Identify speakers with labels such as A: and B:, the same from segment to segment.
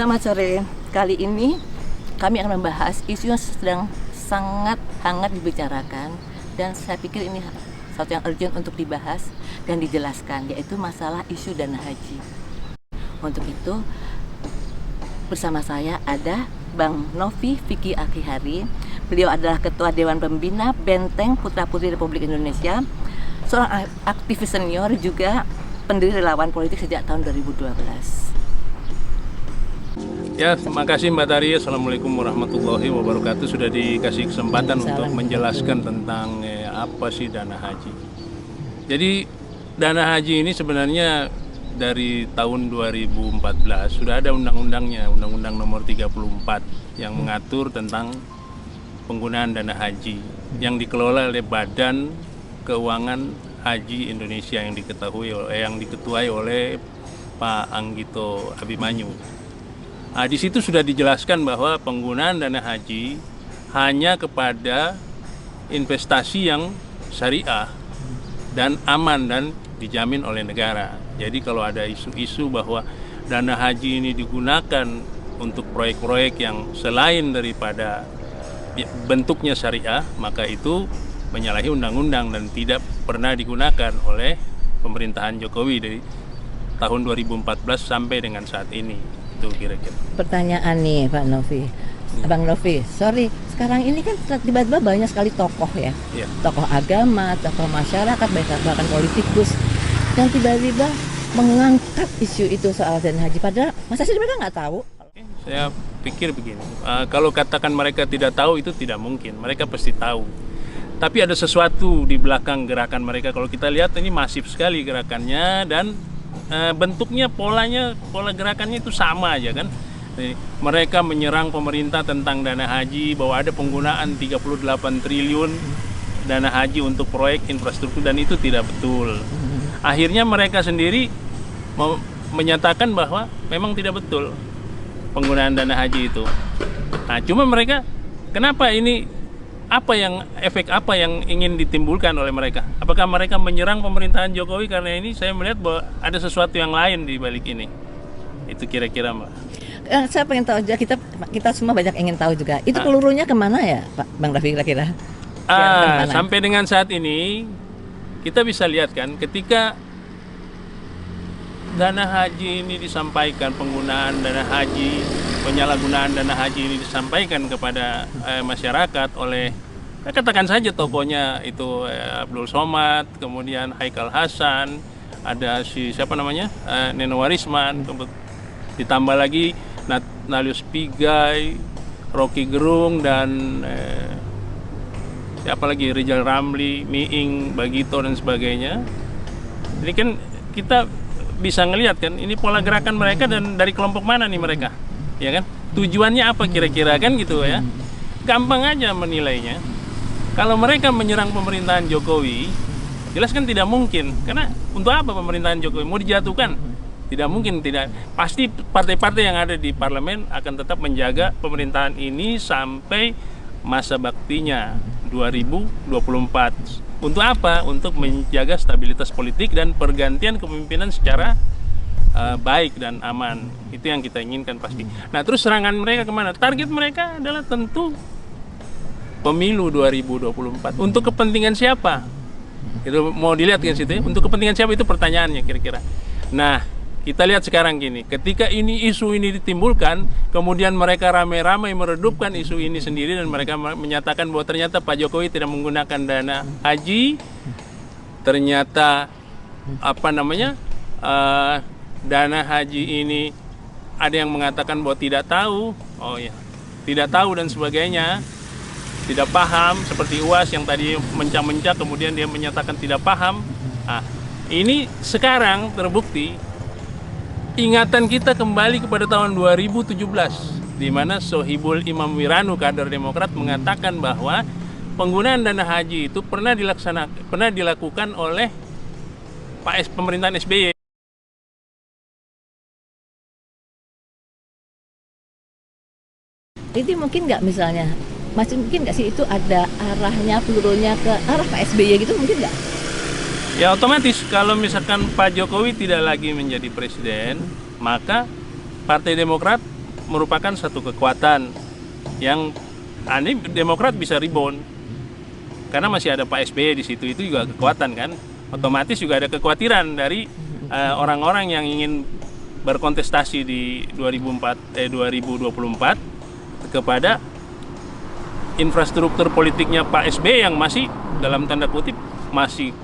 A: Selamat sore. Kali ini kami akan membahas isu yang sedang sangat hangat dibicarakan dan saya pikir ini sesuatu yang urgent untuk dibahas dan dijelaskan, yaitu masalah isu dana haji. Untuk itu bersama saya ada Bang Novi Vicky Akihari. Beliau adalah Ketua Dewan Pembina Benteng Putra Putri Republik Indonesia, seorang aktivis senior juga pendiri relawan politik sejak tahun 2012.
B: Ya, terima kasih Mbak Tari. Assalamualaikum warahmatullahi wabarakatuh. Sudah dikasih kesempatan untuk menjelaskan tentang apa sih dana haji. Jadi dana haji ini sebenarnya dari tahun 2014 sudah ada undang-undangnya, Undang-Undang Nomor 34 yang mengatur tentang penggunaan dana haji yang dikelola oleh Badan Keuangan Haji Indonesia yang diketuai oleh Pak Anggito Abimanyu. Nah, di situ sudah dijelaskan bahwa penggunaan dana haji hanya kepada investasi yang syariah dan aman dan dijamin oleh negara. Jadi kalau ada isu-isu bahwa dana haji ini digunakan untuk proyek-proyek yang selain daripada bentuknya syariah, maka itu menyalahi undang-undang dan tidak pernah digunakan oleh pemerintahan Jokowi dari tahun 2014 sampai dengan saat ini. Itu kira-kira.
C: Pertanyaan nih Pak Novi, Bang Novi, sorry, sekarang ini kan tiba-tiba banyak sekali tokoh ya, tokoh agama, tokoh masyarakat, bahkan politikus yang tiba-tiba mengangkat isu itu soal dana haji, padahal masa sih mereka nggak tahu?
B: Saya pikir begini, kalau katakan mereka tidak tahu itu tidak mungkin, mereka pasti tahu. Tapi ada sesuatu di belakang gerakan mereka. Kalau kita lihat ini masif sekali gerakannya dan bentuknya, pola gerakannya itu sama aja kan. Mereka menyerang pemerintah tentang dana haji, bahwa ada penggunaan 38 triliun dana haji untuk proyek infrastruktur dan itu tidak betul. Akhirnya mereka sendiri menyatakan bahwa memang tidak betul penggunaan dana haji itu. Nah, cuma mereka kenapa ini, efek apa yang ingin ditimbulkan oleh mereka? Apakah mereka menyerang pemerintahan Jokowi karena ini? Saya melihat bahwa ada sesuatu yang lain di balik ini. Itu kira-kira, Mbak.
C: Saya pengen tahu juga, kita semua banyak ingin tahu juga. Itu pelurunya kemana ya, Pak Bang Rafi kira-kira?
B: Sampai dengan saat ini kita bisa lihat kan, ketika dana haji ini disampaikan, penggunaan dana haji, penyalahgunaan dana haji ini disampaikan kepada masyarakat oleh, katakan saja tokohnya itu Abdul Somad, kemudian Haikal Hasan, ada siapa namanya, Neno Warisman, ditambah lagi Nalius Pigai, Rocky Gerung, dan siapa lagi, Rizal Ramli, Miing, Bagito dan sebagainya. Ini kan kita bisa ngelihat kan, ini pola gerakan mereka dan dari kelompok mana nih mereka, ya kan? Tujuannya apa kira-kira kan gitu ya? Gampang aja menilainya. Kalau mereka menyerang pemerintahan Jokowi, jelas kan tidak mungkin. Karena untuk apa pemerintahan Jokowi mau dijatuhkan? Tidak mungkin, tidak. Pasti partai-partai yang ada di parlemen akan tetap menjaga pemerintahan ini sampai masa baktinya 2024. Untuk apa? Untuk menjaga stabilitas politik dan pergantian kepemimpinan secara baik dan aman. Itu yang kita inginkan pasti. Nah, terus serangan mereka kemana? Target mereka adalah tentu pemilu 2024. Untuk kepentingan siapa? Itu mau dilihat kan situ ya? Untuk kepentingan siapa, itu pertanyaannya kira-kira. Nah, kita lihat sekarang gini, ketika isu ini ditimbulkan, kemudian mereka ramai-ramai meredupkan isu ini sendiri dan mereka menyatakan bahwa ternyata Pak Jokowi tidak menggunakan dana haji, ternyata dana haji ini ada yang mengatakan bahwa tidak tahu, tidak tahu dan sebagainya, tidak paham, seperti UAS yang tadi mencak-mencak kemudian dia menyatakan tidak paham. Nah, ini sekarang terbukti. Ingatan kita kembali kepada tahun 2017, di mana Sohibul Imam Wiranu, kader Demokrat, mengatakan bahwa penggunaan dana haji itu pernah dilakukan oleh pemerintahan SBY.
C: Itu mungkin nggak, misalnya masih mungkin nggak sih itu ada arahnya, pelurunya ke arah Pak SBY gitu, mungkin nggak?
B: Ya otomatis kalau misalkan Pak Jokowi tidak lagi menjadi presiden, maka Partai Demokrat merupakan satu kekuatan yang ini Demokrat bisa rebound karena masih ada Pak SBY di situ, itu juga kekuatan kan. Otomatis juga ada kekhawatiran dari orang-orang yang ingin berkontestasi di 2024 kepada infrastruktur politiknya Pak SBY yang masih dalam tanda kutip masih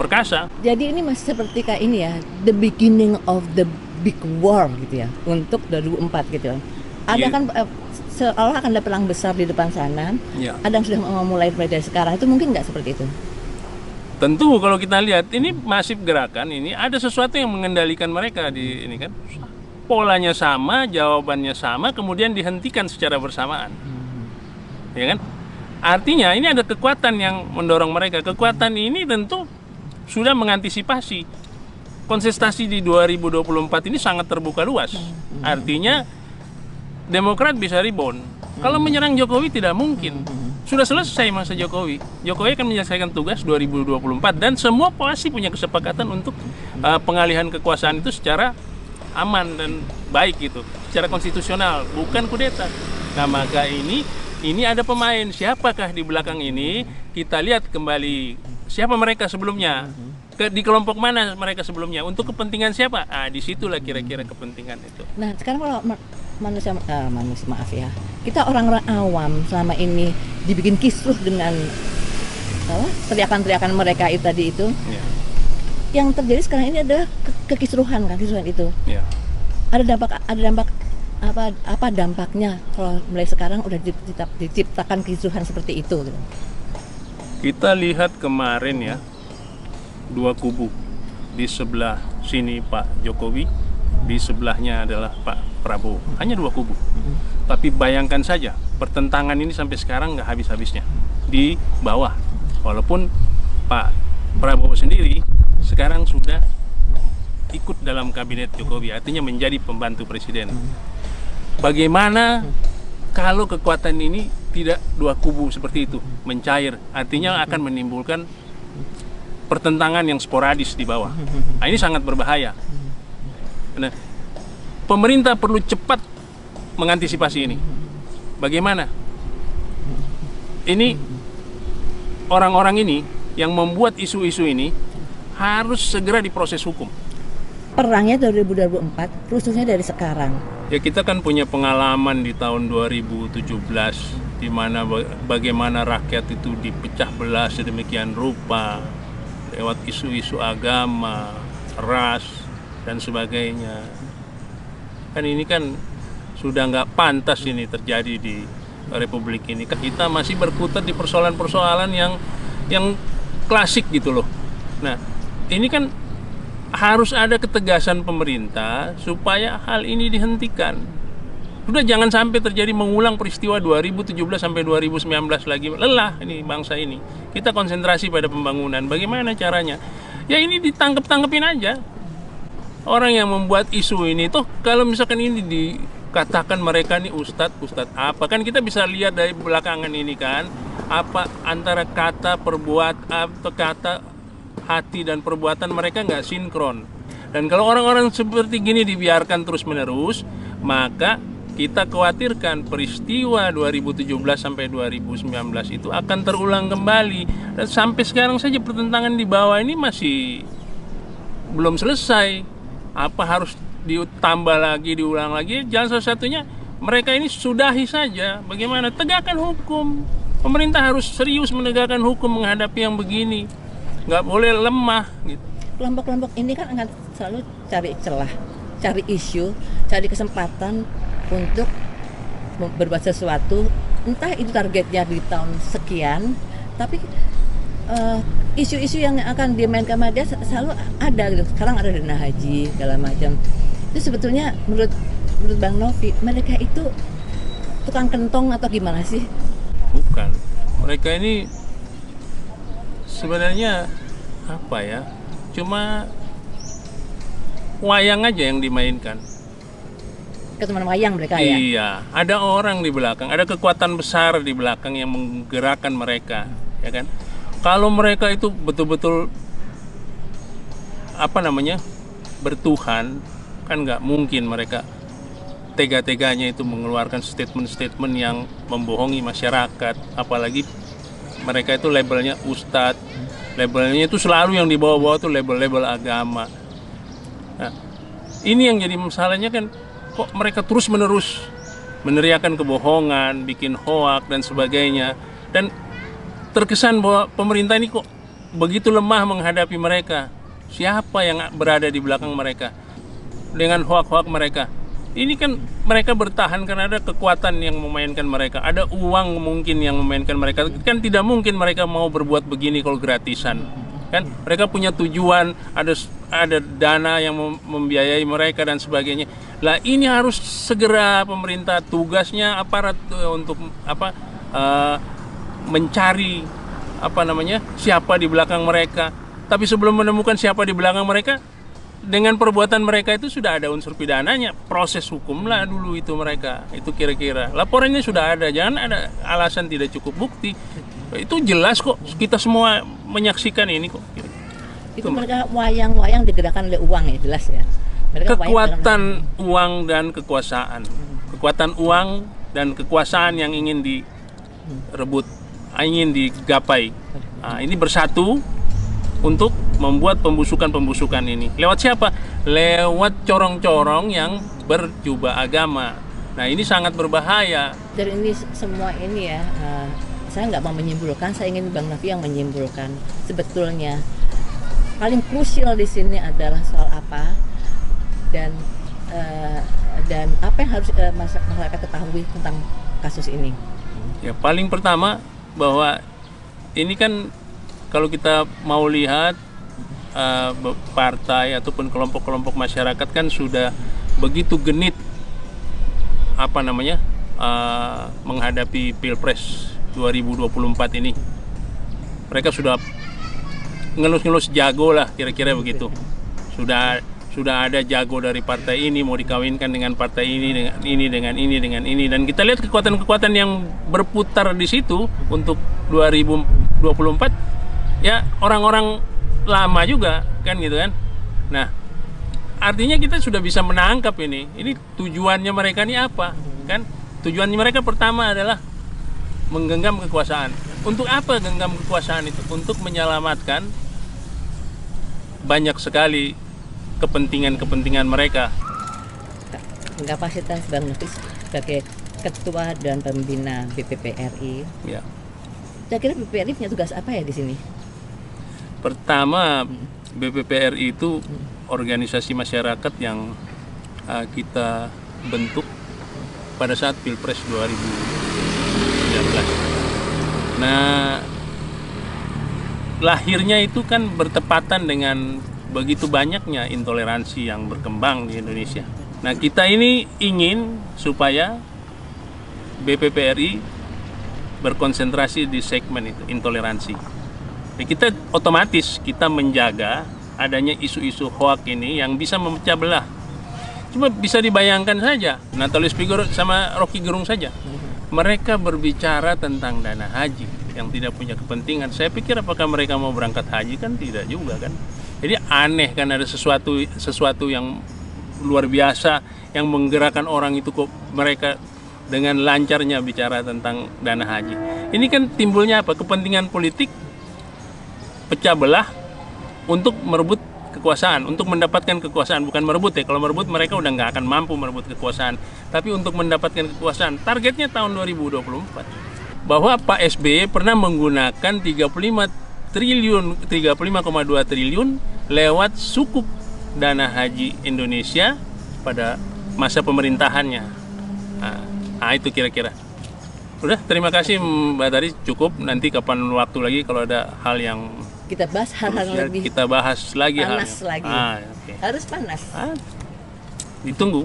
B: perkasa.
C: Jadi ini masih seperti kayak ini ya, the beginning of the big war gitu ya, untuk 2004 gitu. Ada kan seolah akan ada perang besar di depan sana. Ada yang sudah memulai dari sekarang, itu mungkin nggak seperti itu?
B: Tentu kalau kita lihat ini masif gerakan, ini ada sesuatu yang mengendalikan mereka di ini kan. Polanya sama, jawabannya sama, kemudian dihentikan secara bersamaan. Ya kan? Artinya ini ada kekuatan yang mendorong mereka. Kekuatan ini tentu sudah mengantisipasi kontestasi di 2024 ini sangat terbuka luas. Artinya Demokrat bisa rebound. Kalau menyerang Jokowi tidak mungkin. Sudah selesai masa Jokowi. Jokowi akan menyelesaikan tugas 2024 dan semua pasti punya kesepakatan untuk pengalihan kekuasaan itu secara aman dan baik gitu, secara konstitusional, bukan kudeta. Nah, maka ini ada pemain. Siapakah di belakang ini? Kita lihat kembali siapa mereka sebelumnya. Di kelompok mana mereka sebelumnya? Untuk kepentingan siapa? Disitulah kira-kira kepentingan itu.
C: Nah, sekarang kalau manusia maaf ya, kita orang-orang awam selama ini dibikin kisruh dengan teriakan-teriakan mereka itu tadi itu.
B: Ya.
C: Yang terjadi sekarang ini adalah kekisruhan itu.
B: Ya.
C: Ada dampak apa dampaknya kalau mulai sekarang udah diciptakan kisruhan seperti itu gitu.
B: Kita lihat kemarin ya, dua kubu. Di sebelah sini Pak Jokowi, di sebelahnya adalah Pak Prabowo. Hanya dua kubu. Tapi bayangkan saja, pertentangan ini sampai sekarang nggak habis-habisnya. Di bawah, walaupun Pak Prabowo sendiri sekarang sudah ikut dalam kabinet Jokowi, artinya menjadi pembantu presiden. Bagaimana kalau kekuatan ini tidak dua kubu seperti itu, mencair, artinya akan menimbulkan pertentangan yang sporadis di bawah. Nah, ini sangat berbahaya. Nah, pemerintah perlu cepat mengantisipasi ini. Bagaimana? Ini orang-orang ini yang membuat isu-isu ini harus segera diproses hukum.
C: Perangnya dari 2024, khususnya dari sekarang.
B: Ya, kita kan punya pengalaman di tahun 2017 di mana bagaimana rakyat itu dipecah belah sedemikian rupa lewat isu-isu agama, ras, dan sebagainya. Kan ini kan sudah nggak pantas ini terjadi di Republik ini. Kita masih berkutat di persoalan-persoalan yang klasik gitu loh. Nah, ini kan harus ada ketegasan pemerintah supaya hal ini dihentikan. Sudah jangan sampai terjadi mengulang peristiwa 2017 sampai 2019 lagi. Lelah ini bangsa ini. Kita konsentrasi pada pembangunan. Bagaimana caranya? Ya ini ditangkep-tangkepin aja. Orang yang membuat isu ini tuh kalau misalkan ini dikatakan mereka nih ustadz apa, kan kita bisa lihat dari belakangan ini kan apa antara kata kata hati dan perbuatan mereka nggak sinkron. Dan kalau orang-orang seperti gini dibiarkan terus-menerus, maka kita khawatirkan peristiwa 2017 sampai 2019 itu akan terulang kembali. Dan sampai sekarang saja pertentangan di bawah ini masih belum selesai. Apa harus ditambah lagi, diulang lagi? Jalan salah satunya mereka ini sudahi saja. Bagaimana? Tegakkan hukum. Pemerintah harus serius menegakkan hukum menghadapi yang begini. Nggak boleh lemah gitu.
C: Kelompok-kelompok ini kan akan selalu cari celah, cari isu, cari kesempatan untuk berbuat sesuatu. Entah itu targetnya di tahun sekian, tapi isu-isu yang akan dimainkan sama dia selalu ada gitu. Sekarang ada dana haji segala macam. Itu sebetulnya menurut Bang Novi, mereka itu tukang kentong atau gimana sih?
B: Bukan. Mereka ini sebenarnya apa ya? Cuma wayang aja yang dimainkan.
C: Ketemuan wayang mereka ya?
B: Iya, ada orang di belakang, ada kekuatan besar di belakang yang menggerakkan mereka, ya kan? Kalau mereka itu betul-betul bertuhan, kan nggak mungkin mereka tega-teganya itu mengeluarkan statement-statement yang membohongi masyarakat, apalagi mereka itu labelnya ustadz, labelnya itu selalu yang dibawa-bawa tuh label-label agama. Nah, ini yang jadi masalahnya kan, kok mereka terus-menerus meneriakan kebohongan, bikin hoak dan sebagainya, dan terkesan bahwa pemerintah ini kok begitu lemah menghadapi mereka. Siapa yang berada di belakang mereka dengan hoak-hoak mereka? Ini kan mereka bertahan karena ada kekuatan yang memainkan mereka, ada uang mungkin yang memainkan mereka. Kan tidak mungkin mereka mau berbuat begini kalau gratisan. Kan mereka punya tujuan, ada dana yang membiayai mereka dan sebagainya. Lah ini harus segera pemerintah, tugasnya aparat untuk mencari siapa di belakang mereka. Tapi sebelum menemukan siapa di belakang mereka, dengan perbuatan mereka itu sudah ada unsur pidananya, proses hukum lah dulu itu mereka. Itu kira-kira laporannya sudah ada, jangan ada alasan tidak cukup bukti. Itu jelas kok, kita semua menyaksikan ini kok.
C: Itu mereka wayang-wayang digerakkan oleh uang ya, jelas ya. Mereka
B: kekuatan uang dan kekuasaan. Kekuatan uang dan kekuasaan yang ingin direbut, ingin digapai. Nah, ini bersatu untuk membuat pembusukan ini. Lewat siapa? Lewat corong-corong yang berjubah agama. Nah, ini sangat berbahaya.
C: Dari ini semua ini ya, saya nggak mau menyimpulkan, saya ingin Bang Novi yang menyimpulkan. Sebetulnya paling krusial di sini adalah soal apa dan apa yang harus masyarakat ketahui tentang kasus ini.
B: Ya, paling pertama bahwa ini kan kalau kita mau lihat partai ataupun kelompok-kelompok masyarakat kan sudah begitu genit menghadapi Pilpres 2024 ini. Mereka sudah ngelus-ngelus jago lah, kira-kira begitu. Sudah ada jago dari partai ini mau dikawinkan dengan partai dengan ini, dan kita lihat kekuatan-kekuatan yang berputar di situ untuk 2024 ya, orang-orang lama juga kan gitu kan. Nah, artinya kita sudah bisa menangkap ini tujuannya mereka ini apa kan. Tujuannya mereka pertama adalah menggenggam kekuasaan. Untuk apa genggam kekuasaan itu? Untuk menyelamatkan banyak sekali kepentingan mereka.
C: Kapasitas Bang Novi sebagai ketua dan pembina BPPRI.
B: Ya.
C: Saya kira BPPRI punya tugas apa ya di sini?
B: Pertama, BPPRI itu organisasi masyarakat yang kita bentuk pada saat Pilpres 2019. Nah, lahirnya itu kan bertepatan dengan begitu banyaknya intoleransi yang berkembang di Indonesia. Nah, kita ini ingin supaya BPPRI berkonsentrasi di segmen itu, intoleransi. Jadi kita otomatis kita menjaga adanya isu-isu hoak ini yang bisa memecah belah. Cuma bisa dibayangkan saja, Natalius Pigai sama Rocky Gerung saja. Mereka berbicara tentang dana haji yang tidak punya kepentingan. Saya pikir apakah mereka mau berangkat haji? Kan tidak juga kan. Jadi aneh kan, ada sesuatu yang luar biasa yang menggerakkan orang itu, kok mereka dengan lancarnya bicara tentang dana haji. Ini kan timbulnya apa? Kepentingan politik, pecah belah untuk merebut kekuasaan, untuk mendapatkan kekuasaan. Bukan merebut ya, kalau merebut mereka udah nggak akan mampu merebut kekuasaan, tapi untuk mendapatkan kekuasaan. Targetnya tahun 2024. Bahwa Pak SBY pernah menggunakan 35,2 triliun lewat sukup dana haji Indonesia pada masa pemerintahannya. Nah, itu kira-kira. Udah, terima kasih Mbak Tari, cukup. Nanti kapan waktu lagi kalau ada hal yang
C: kita bahas hal-hal lebih
B: kita bahas lagi
C: panas lagi.
B: Okay.
C: Harus panas.
B: Ditunggu.